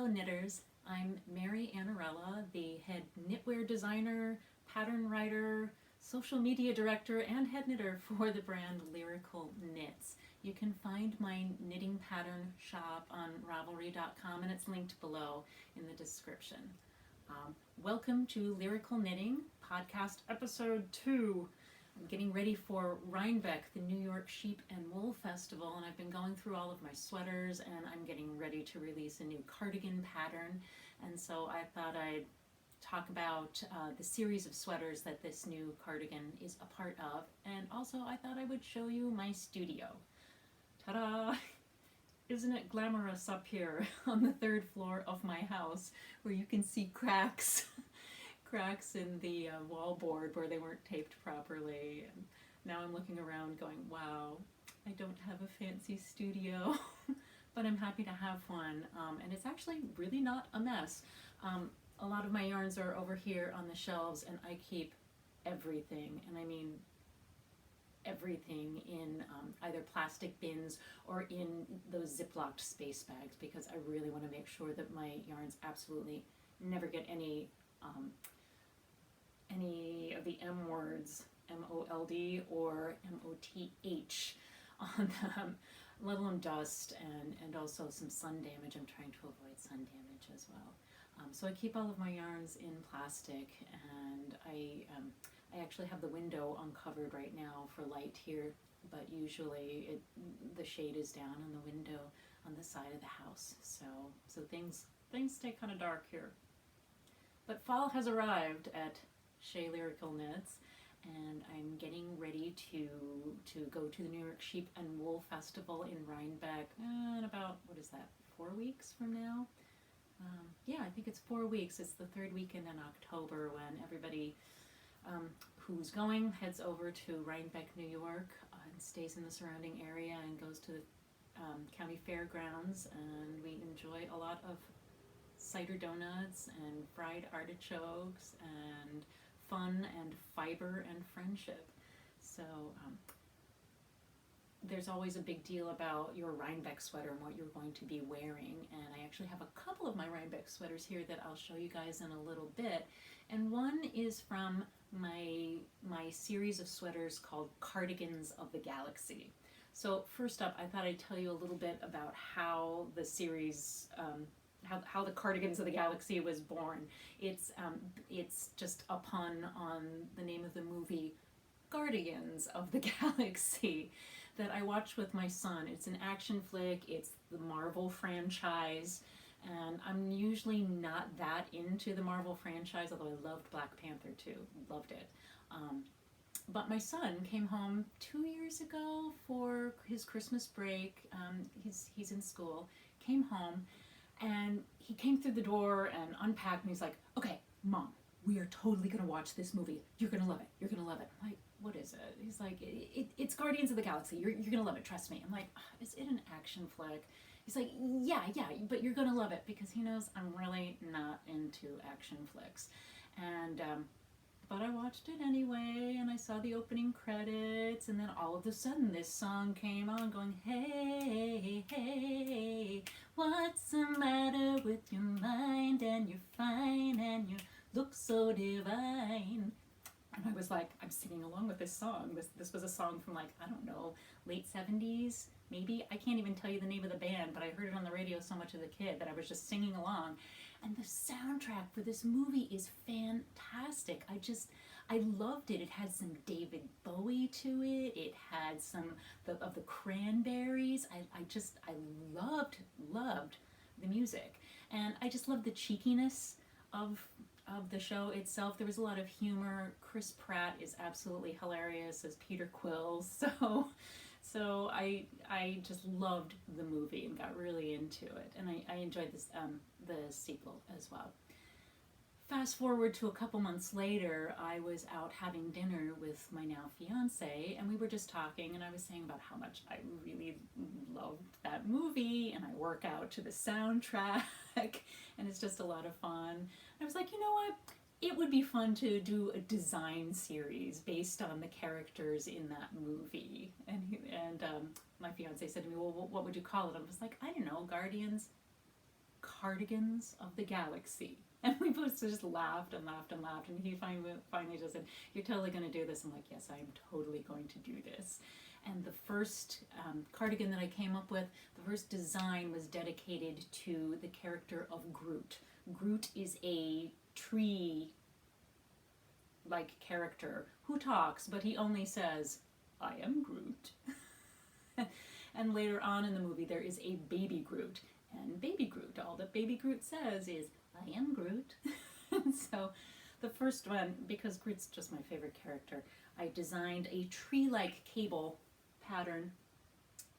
Hello knitters, I'm Mary Annarella, the head knitwear designer, pattern writer, social media director, and head knitter for the brand Lyrical Knits. You can find my knitting pattern shop on Ravelry.com and it's linked below in the description. Welcome to Lyrical Knitting, podcast episode 2. I'm getting ready for Rhinebeck, the New York Sheep and Wool Festival, and I've been going through all of my sweaters and I'm getting ready to release a new cardigan pattern. And so I thought I'd talk about the series of sweaters that this new cardigan is a part of. And also I thought I would show you my studio. Ta-da! Isn't it glamorous up here on the 3rd floor of my house where you can see cracks in the wallboard where they weren't taped properly. And now I'm looking around going, wow, I don't have a fancy studio, but I'm happy to have one. And it's actually really not a mess. A lot of my yarns are over here on the shelves and I keep everything, and I mean everything, in either plastic bins or in those Ziplocked space bags, because I really want to make sure that my yarns absolutely never get any of the M words, M-O-L-D or M-O-T-H on them, let alone dust and also some sun damage. I'm trying to avoid sun damage as well. So I keep all of my yarns in plastic, and I actually have the window uncovered right now for light here, but usually the shade is down on the window on the side of the house. So things stay kind of dark here. But fall has arrived at Shea Lyrical Knits, and I'm getting ready to go to the New York Sheep and Wool Festival in Rhinebeck in about, 4 weeks from now? Yeah, I think it's 4 weeks. It's the 3rd weekend in October when everybody who's going heads over to Rhinebeck, New York, and stays in the surrounding area and goes to the county fairgrounds, and we enjoy a lot of cider donuts and fried artichokes and fun and fiber and friendship. So there's always a big deal about your Rhinebeck sweater and what you're going to be wearing, and I actually have a couple of my Rhinebeck sweaters here that I'll show you guys in a little bit. And one is from my series of sweaters called Cardigans of the Galaxy. So first up, I thought I'd tell you a little bit about how the series how the Cardigans of the Galaxy was born. It's just a pun on the name of the movie Guardigans of the Galaxy that I watched with my son. It's an action flick, it's the Marvel franchise, and I'm usually not that into the Marvel franchise, although I loved Black Panther too, loved it. But my son came home 2 years ago for his Christmas break. He's in school, came home, and he came through the door and unpacked, and he's like, okay, Mom, we are totally going to watch this movie. You're going to love it. You're going to love it. I'm like, what is it? He's like, it's Guardians of the Galaxy. You're going to love it. Trust me. I'm like, is it an action flick? He's like, yeah, but you're going to love it, because he knows I'm really not into action flicks. And, but I watched it anyway, and I saw the opening credits, and then all of a sudden this song came on going, hey, hey, what's the matter with your mind? And you're fine, and you look so divine. And I was like, I'm singing along with this song. This was a song from, like, I don't know, late 70s, maybe? I can't even tell you the name of the band, but I heard it on the radio so much as a kid that I was just singing along. And the soundtrack for this movie is fantastic. I loved it. It had some David Bowie to it. It had some of the Cranberries. I loved the music. And I just loved the cheekiness of the show itself. There was a lot of humor. Chris Pratt is absolutely hilarious as Peter Quill. So I just loved the movie and got really into it, and I enjoyed the sequel as well. Fast forward to a couple months later, I was out having dinner with my now fiance, and we were just talking, and I was saying about how much I really loved that movie, and I work out to the soundtrack, and it's just a lot of fun. I was like, you know what? It would be fun to do a design series based on the characters in that movie. And my fiance said to me, well, what would you call it? I was like, I don't know, Guardians Cardigans of the Galaxy. And we both just laughed and laughed and laughed. And he finally just said, "You're totally going to do this." I'm like, "Yes, I am totally going to do this." And the first cardigan that I came up with, the first design was dedicated to the character of Groot. Groot is a tree-like character who talks, but he only says, "I am Groot." And later on in the movie, there is a baby Groot. And baby Groot, all that baby Groot says is, "I am Groot." And so the first one, because Groot's just my favorite character, I designed a tree-like cable pattern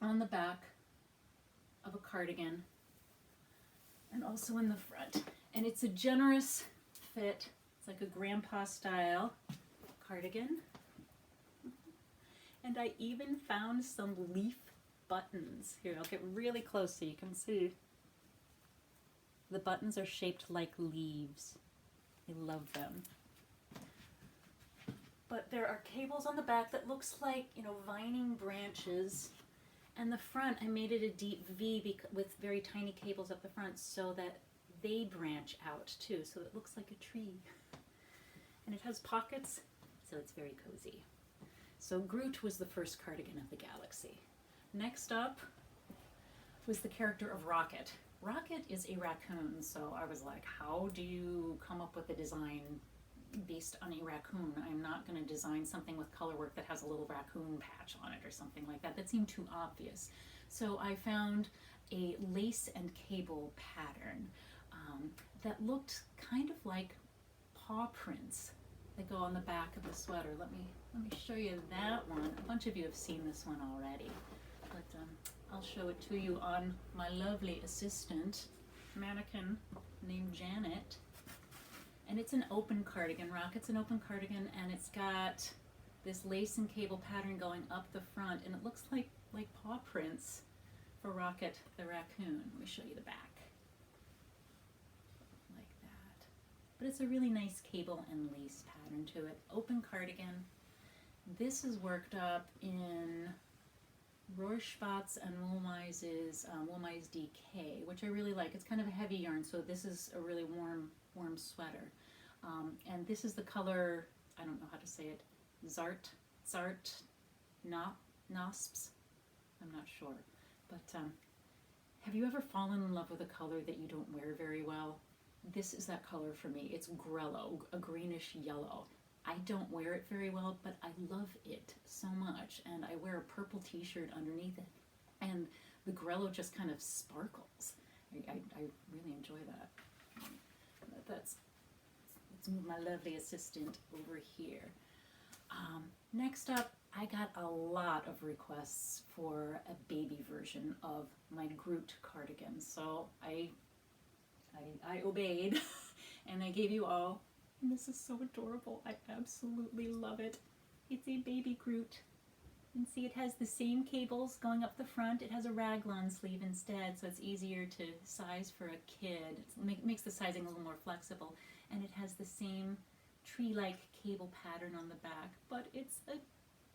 on the back of a cardigan and also in the front. And it's a generous fit. It's like a grandpa style cardigan. And I even found some leaf buttons. Here, I'll get really close so you can see. The buttons are shaped like leaves. I love them. But there are cables on the back that looks like, vining branches. And the front, I made it a deep V with very tiny cables up the front so that they branch out too. So it looks like a tree. And it has pockets, so it's very cozy. So Groot was the first cardigan of the galaxy. Next up was the character of Rocket. Rocket is a raccoon, so I was like, how do you come up with a design based on a raccoon? I'm not going to design something with color work that has a little raccoon patch on it or something like that. That seemed too obvious. So I found a lace and cable pattern that looked kind of like paw prints that go on the back of the sweater. Let me show you that one. A bunch of you have seen this one already, but I'll show it to you on my lovely assistant mannequin named Janet. And it's an open cardigan. Rocket's an open cardigan, and it's got this lace and cable pattern going up the front, and it looks like paw prints for Rocket the raccoon. Let me show you the back. Like that. But it's a really nice cable and lace pattern to it. Open cardigan. This is worked up in Rorschach's and Woolmize's Woolmize DK, which I really like. It's kind of a heavy yarn, so this is a really warm sweater. And this is the color, I don't know how to say it, Zart Nosps? I'm not sure. But have you ever fallen in love with a color that you don't wear very well? This is that color for me. It's grello, a greenish yellow. I don't wear it very well, but I love it so much. And I wear a purple t-shirt underneath it. And the grello just kind of sparkles. I really enjoy that. Let's move my lovely assistant over here. Next up, I got a lot of requests for a baby version of my Groot cardigan. So I obeyed and I gave you all. And this is so adorable. I absolutely love it. It's a baby Groot. And see, it has the same cables going up the front. It has a raglan sleeve instead, so it's easier to size for a kid. It makes the sizing a little more flexible. And it has the same tree-like cable pattern on the back. But it's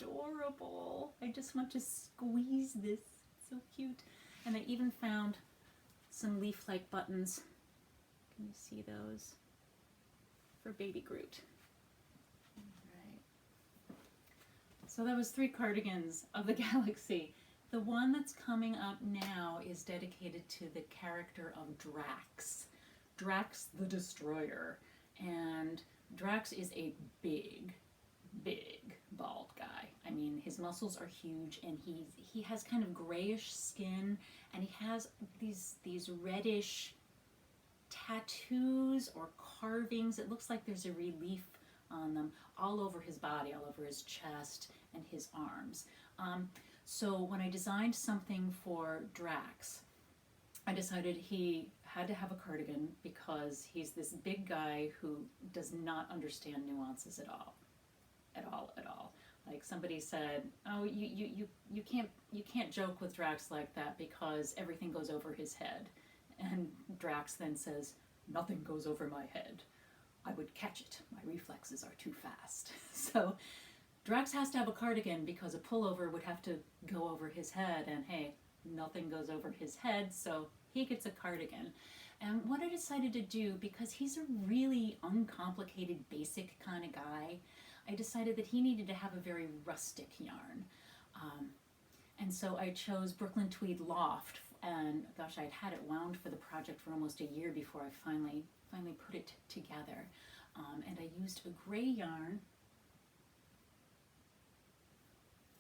adorable. I just want to squeeze this. It's so cute. And I even found some leaf-like buttons. Can you see those? For baby Groot. Right. So that was 3 cardigans of the galaxy. The one that's coming up now is dedicated to the character of Drax. Drax the Destroyer. And Drax is a big bald guy. I mean, his muscles are huge, and he has kind of grayish skin, and he has these reddish tattoos or carvings. It looks like there's a relief on them all over his body, all over his chest and his arms. So when I designed something for Drax, I decided he had to have a cardigan because he's this big guy who does not understand nuances at all. Like somebody said, "Oh, you can't joke with Drax like that because everything goes over his head." And Drax then says, "Nothing goes over my head. I would catch it. My reflexes are too fast." So Drax has to have a cardigan because a pullover would have to go over his head, and hey, nothing goes over his head, so he gets a cardigan. And what I decided to do, because he's a really uncomplicated, basic kind of guy, I decided that he needed to have a very rustic yarn. And so I chose Brooklyn Tweed Loft, and gosh, I'd had it wound for the project for almost a year before I finally put it together. And I used a gray yarn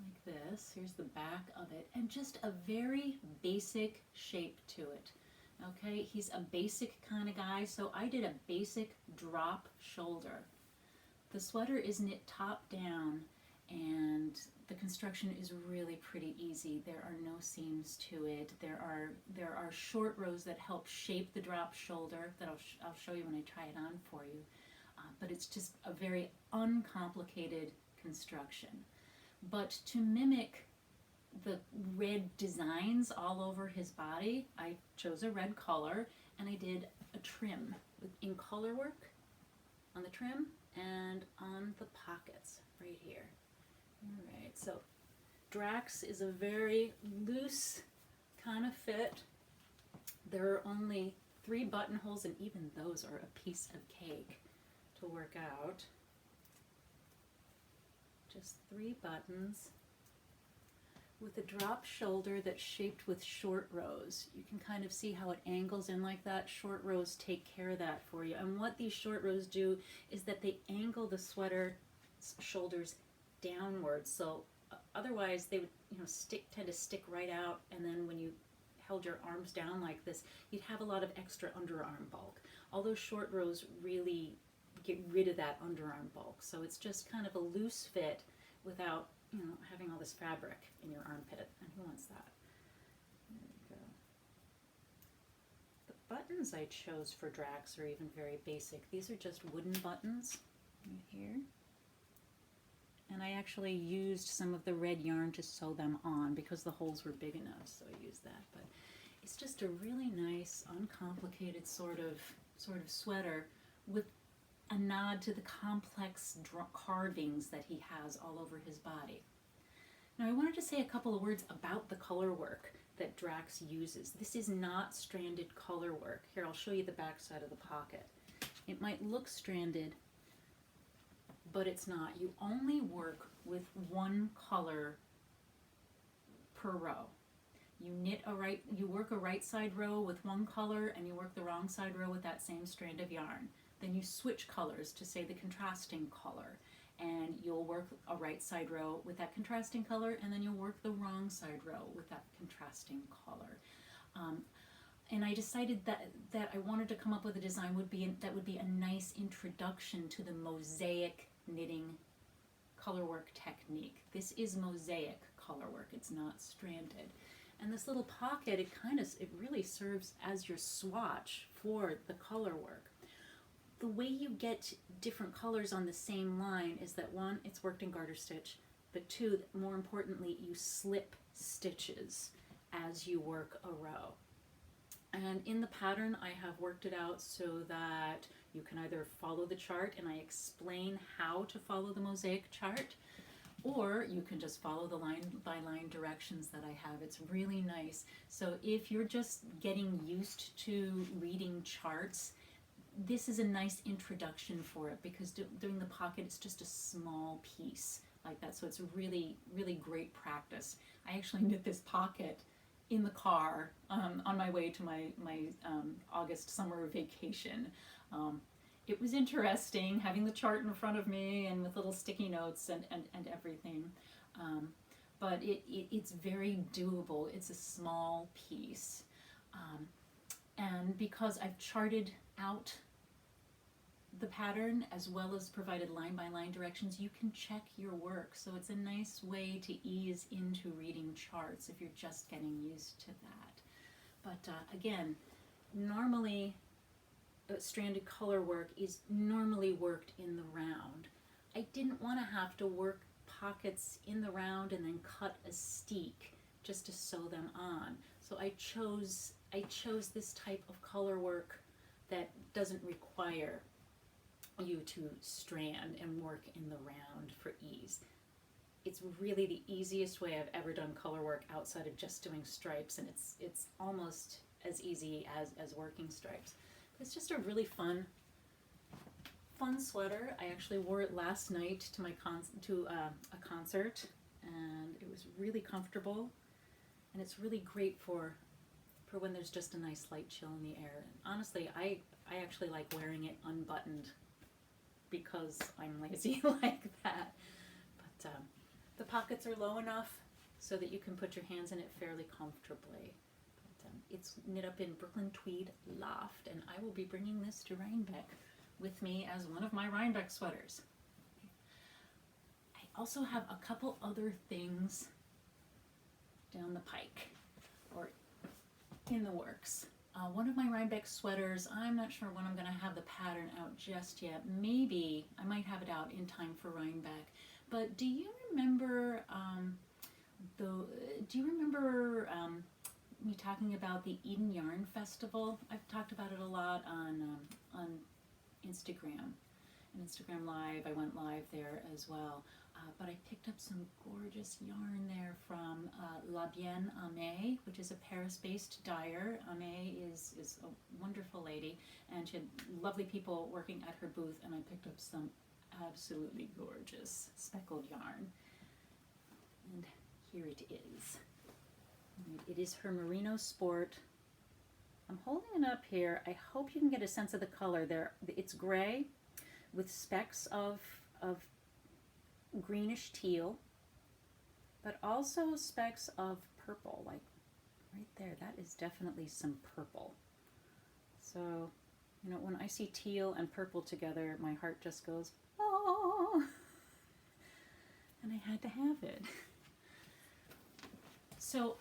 like this. Here's the back of it, and just a very basic shape to it. Okay, he's a basic kind of guy, so I did a basic drop shoulder. The sweater is knit top down, and the construction is really pretty easy. There are no seams to it. There are short rows that help shape the drop shoulder that I'll show you when I try it on for you. But it's just a very uncomplicated construction. But to mimic the red designs all over his body, I chose a red color, and I did a trim in color work on the trim and on the pockets right here. All right, so Drax is a very loose kind of fit. There are only 3 buttonholes, and even those are a piece of cake to work out. Just 3 buttons with a drop shoulder that's shaped with short rows. You can kind of see how it angles in like that. Short rows take care of that for you. And what these short rows do is that they angle the sweater shoulders downwards. So otherwise they would, tend to stick right out, and then when you held your arms down like this, you'd have a lot of extra underarm bulk. All those short rows really get rid of that underarm bulk. So it's just kind of a loose fit without, having all this fabric in your armpit. And who wants that? There we go. The buttons I chose for Drax are even very basic. These are just wooden buttons right here. And I actually used some of the red yarn to sew them on because the holes were big enough, so I used that. But it's just a really nice, uncomplicated sort of sweater with a nod to the complex carvings that he has all over his body. Now I wanted to say a couple of words about the color work that Drax uses. This is not stranded color work. Here, I'll show you the back side of the pocket. It might look stranded, but it's not. You only work with 1 color per row. You work a right side row with 1 color, and you work the wrong side row with that same strand of yarn. Then you switch colors to say the contrasting color, and you'll work a right side row with that contrasting color, and then you'll work the wrong side row with that contrasting color. And I decided that I wanted to come up with a design that would be a nice introduction to the mosaic knitting colorwork technique. This is mosaic colorwork. It's not stranded. And this little pocket, it really serves as your swatch for the colorwork. The way you get different colors on the same line is that 1, it's worked in garter stitch, but 2, more importantly, you slip stitches as you work a row. And in the pattern, I have worked it out so that you can either follow the chart, and I explain how to follow the mosaic chart, or you can just follow the line-by-line directions that I have. It's really nice. So if you're just getting used to reading charts, this is a nice introduction for it, because doing the pocket, it's just a small piece like that. So it's really, really great practice. I actually knit this pocket in the car on my way to my August summer vacation. It was interesting having the chart in front of me and with little sticky notes and everything. But it's very doable. It's a small piece. And because I've charted out the pattern as well as provided line-by-line directions, you can check your work. So it's a nice way to ease into reading charts if you're just getting used to that. But again, normally stranded color work is normally worked in the round. I didn't want to have to work pockets in the round and then cut a steek just to sew them on. So I chose this type of color work that doesn't require you to strand and work in the round for ease. It's really the easiest way I've ever done color work outside of just doing stripes, and it's almost as easy as working stripes. But it's just a really fun sweater. I actually wore it last night to a concert, and it was really comfortable, and it's really great for when there's just a nice light chill in the air. And honestly, I actually like wearing it unbuttoned because I'm lazy like that. But the pockets are low enough so that you can put your hands in it fairly comfortably. But, it's knit up in Brooklyn Tweed Loft, and I will be bringing this to Rhinebeck with me as one of my Rhinebeck sweaters. I also have a couple other things down the pike, or in the works. One of my Rhinebeck sweaters, I'm not sure when I'm going to have the pattern out just yet. Maybe I might have it out in time for Rhinebeck. But do you remember me talking about the Eden Yarn Festival? I've talked about it a lot on Instagram. And Instagram Live, I went live there as well. But I picked up some gorgeous yarn there from La Bien Amé, which is a Paris-based dyer. Amé is a wonderful lady, and she had lovely people working at her booth, and I picked up some absolutely gorgeous speckled yarn. And here it is. It is her Merino Sport. I'm holding it up here. I hope you can get a sense of the color there. It's gray with specks of greenish teal, but also specks of purple, like right there. That is definitely some purple. So, you know, when I see teal and purple together, my heart just goes, oh, and I had to have it. So,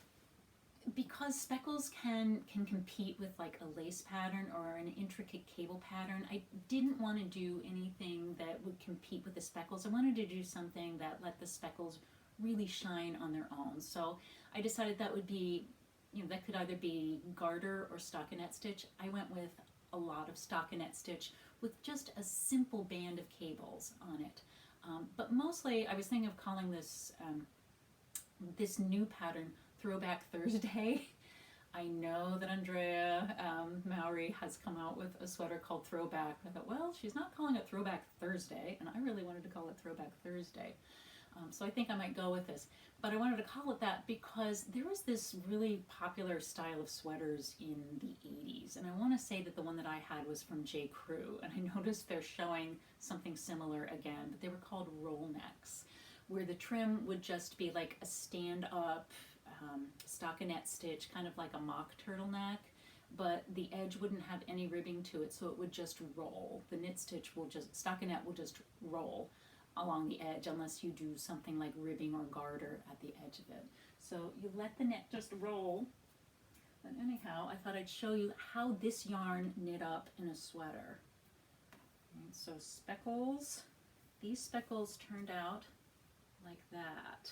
because speckles can compete with like a lace pattern or an intricate cable pattern, I didn't want to do anything that would compete with the speckles. I wanted to do something that let the speckles really shine on their own. So I decided that would be, you know, that could either be garter or stockinette stitch. I went with a lot of stockinette stitch with just a simple band of cables on it. But mostly I was thinking of calling this this new pattern Throwback Thursday. I know that Andrea Mowry has come out with a sweater called Throwback. I thought, well, she's not calling it Throwback Thursday, and I really wanted to call it Throwback Thursday. So I think I might go with this. But I wanted to call it that because there was this really popular style of sweaters in the 80s. And I want to say that the one that I had was from J. Crew. And I noticed they're showing something similar again, but they were called roll necks, where the trim would just be like a stand-up stockinette stitch, kind of like a mock turtleneck, but the edge wouldn't have any ribbing to it, so it would just roll. The knit stitch will just, stockinette will just roll along the edge unless you do something like ribbing or garter at the edge of it. So you let the net just roll. But anyhow, I thought I'd show you how this yarn knit up in a sweater. And so speckles, these speckles turned out like that.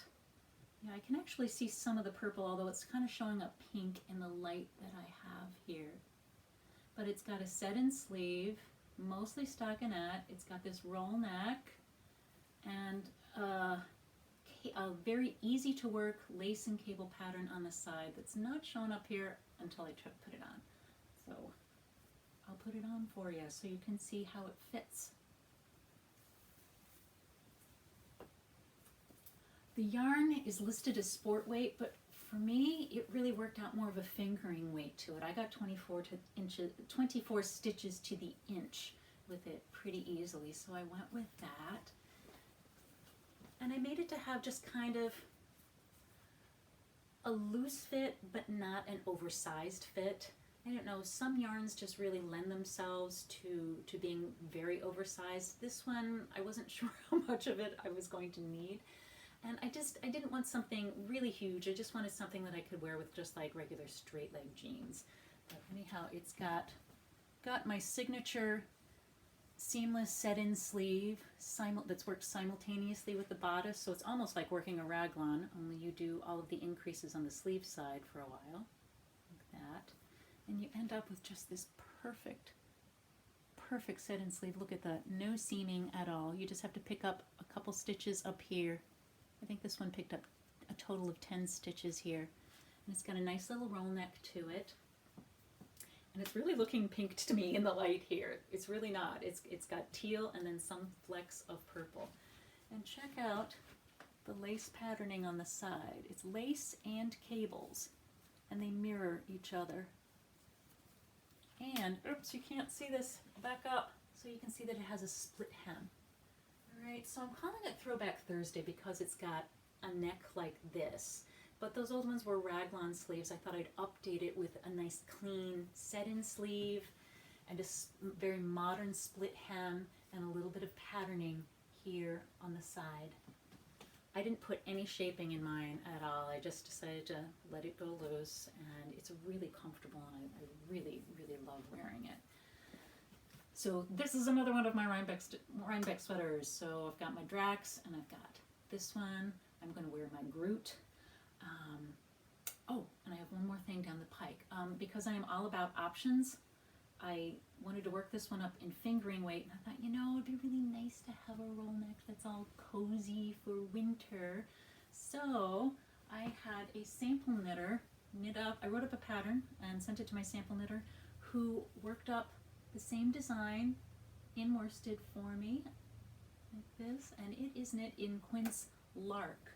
Yeah, I can actually see some of the purple, although it's kind of showing up pink in the light that I have here. But it's got a set-in sleeve, mostly stockinette. It's got this roll neck and a very easy to work lace and cable pattern on the side that's not shown up here until I put it on. So I'll put it on for you so you can see how it fits. The yarn is listed as sport weight, but for me, it really worked out more of a fingering weight to it. I got 24 stitches to the inch with it pretty easily, so I went with that. And I made it to have just kind of a loose fit, but not an oversized fit. I don't know, some yarns just really lend themselves to being very oversized. This one, I wasn't sure how much of it I was going to need. And I didn't want something really huge. I just wanted something that I could wear with just like regular straight leg jeans. But anyhow, it's got my signature seamless set-in sleeve that's worked simultaneously with the bodice. So it's almost like working a raglan, only you do all of the increases on the sleeve side for a while, like that. And you end up with just this perfect set-in sleeve. Look at that, no seaming at all. You just have to pick up a couple stitches up here. I think this one picked up a total of 10 stitches here. And it's got a nice little roll neck to it. And it's really looking pink to me in the light here. It's really not. It's got teal and then some flecks of purple. And check out the lace patterning on the side. It's lace and cables, and they mirror each other. And, oops, you can't see this, back up, so you can see that it has a split hem. All right, so I'm calling it Throwback Thursday because it's got a neck like this. But those old ones were raglan sleeves. I thought I'd update it with a nice clean set-in sleeve and a very modern split hem and a little bit of patterning here on the side. I didn't put any shaping in mine at all. I just decided to let it go loose, and it's really comfortable, and I really, really love wearing it. So this is another one of my Rhinebeck sweaters. So I've got my Drax, and I've got this one. I'm going to wear my Groot. Oh, and I have one more thing down the pike. Because I am all about options, I wanted to work this one up in fingering weight, and I thought, you know, it'd be really nice to have a roll neck that's all cozy for winter. So I had a sample knitter knit up. I wrote up a pattern and sent it to my sample knitter, who worked up the same design in worsted for me, like this, and it is knit in Quince Lark.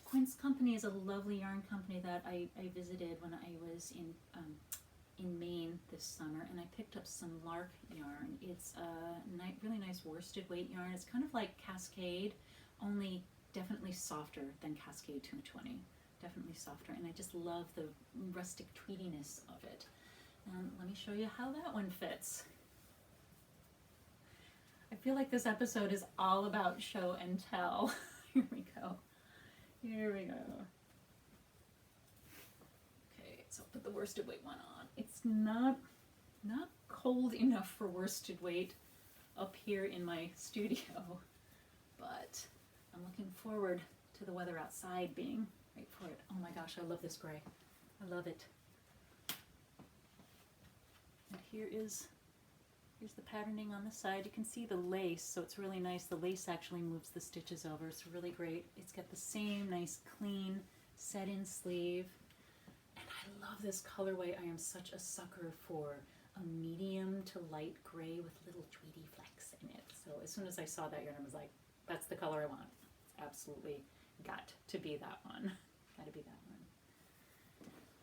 Quince Company is a lovely yarn company that I visited when I was in Maine this summer, and I picked up some Lark yarn. It's a really nice worsted weight yarn. It's kind of like Cascade, only definitely softer than Cascade 220. Definitely softer, and I just love the rustic tweediness of it. Let me show you how that one fits. I feel like this episode is all about show and tell. Here we go. Here we go. Okay, so I'll put the worsted weight one on. It's not cold enough for worsted weight up here in my studio, but I'm looking forward to the weather outside being right for it. Oh my gosh, I love this gray. I love it. And here's the patterning on the side. You can see the lace, so it's really nice. The lace actually moves the stitches over. It's really great. It's got the same nice, clean, set-in sleeve. And I love this colorway. I am such a sucker for a medium to light gray with little tweedy flecks in it. So as soon as I saw that yarn, I was like, that's the color I want. It's absolutely got to be that one. Got to be that one.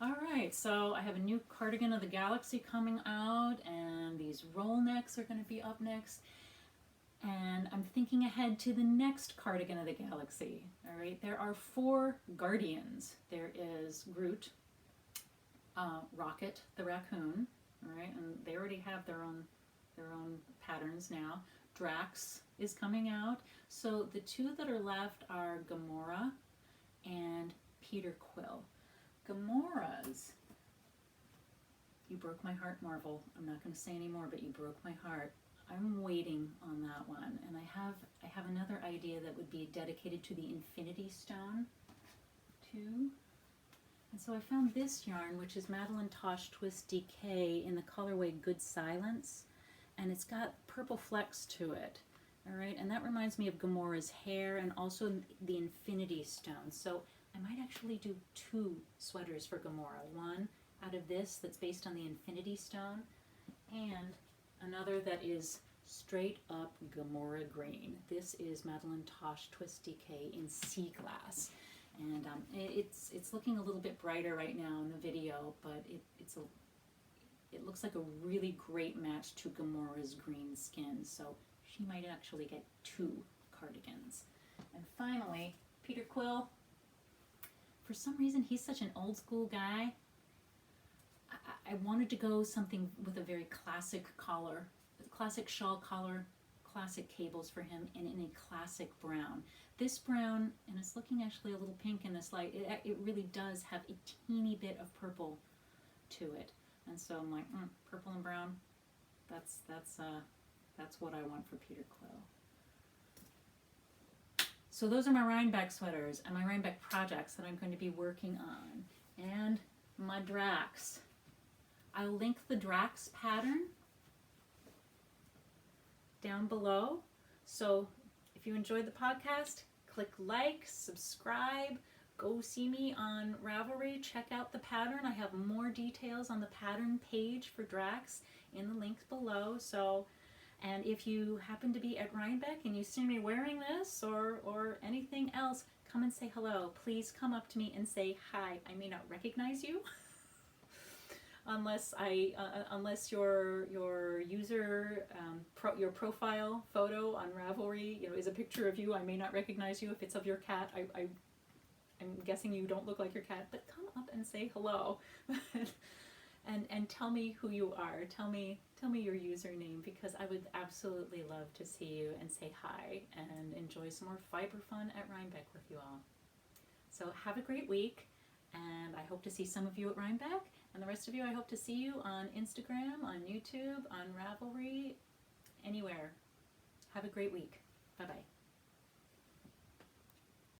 All right, so I have a new Cardigan of the Galaxy coming out, and these roll necks are going to be up next. And I'm thinking ahead to the next Cardigan of the Galaxy. All right, there are 4 Guardians. There is Groot, Rocket, the Raccoon. All right, and they already have their own patterns now. Drax is coming out. So the 2 that are left are Gamora and Peter Quill. Gamora's, you broke my heart, Marvel. I'm not going to say any more, but you broke my heart. I'm waiting on that one, and I have another idea that would be dedicated to the Infinity Stone too. And so I found this yarn, which is Madeline Tosh Twist Decay in the colorway Good Silence, and it's got purple flecks to it. All right, and that reminds me of Gamora's hair and also the Infinity Stone. So I might actually do 2 sweaters for Gamora. One out of this that's based on the Infinity Stone, and another that is straight up Gamora green. This is Madeline Tosh Twist Decay in Sea Glass. And it's looking a little bit brighter right now in the video, but it looks like a really great match to Gamora's green skin. So she might actually get 2 cardigans. And finally, Peter Quill. For some reason, he's such an old school guy. I wanted to go something with a very classic collar, classic shawl collar, classic cables for him, and in a classic brown. This brown, and it's looking actually a little pink in this light, it really does have a teeny bit of purple to it. And so I'm like, purple and brown, that's what I want for Peter Quill. So those are my Rhinebeck sweaters and my Rhinebeck projects that I'm going to be working on. And my Drax. I'll link the Drax pattern down below. So if you enjoyed the podcast, click like, subscribe, go see me on Ravelry, check out the pattern. I have more details on the pattern page for Drax in the links below. So, and if you happen to be at Rhinebeck and you see me wearing this or anything else, come and say hello. Please come up to me and say hi. I may not recognize you. Unless your user your profile photo on Ravelry, is a picture of you, I may not recognize you. If it's of your cat, I'm guessing you don't look like your cat. But come up and say hello, and tell me who you are. Tell me your username, because I would absolutely love to see you and say hi and enjoy some more fiber fun at Rhinebeck with you all. So have a great week, and I hope to see some of you at Rhinebeck. And the rest of you, I hope to see you on Instagram, on YouTube, on Ravelry, anywhere. Have a great week. Bye-bye.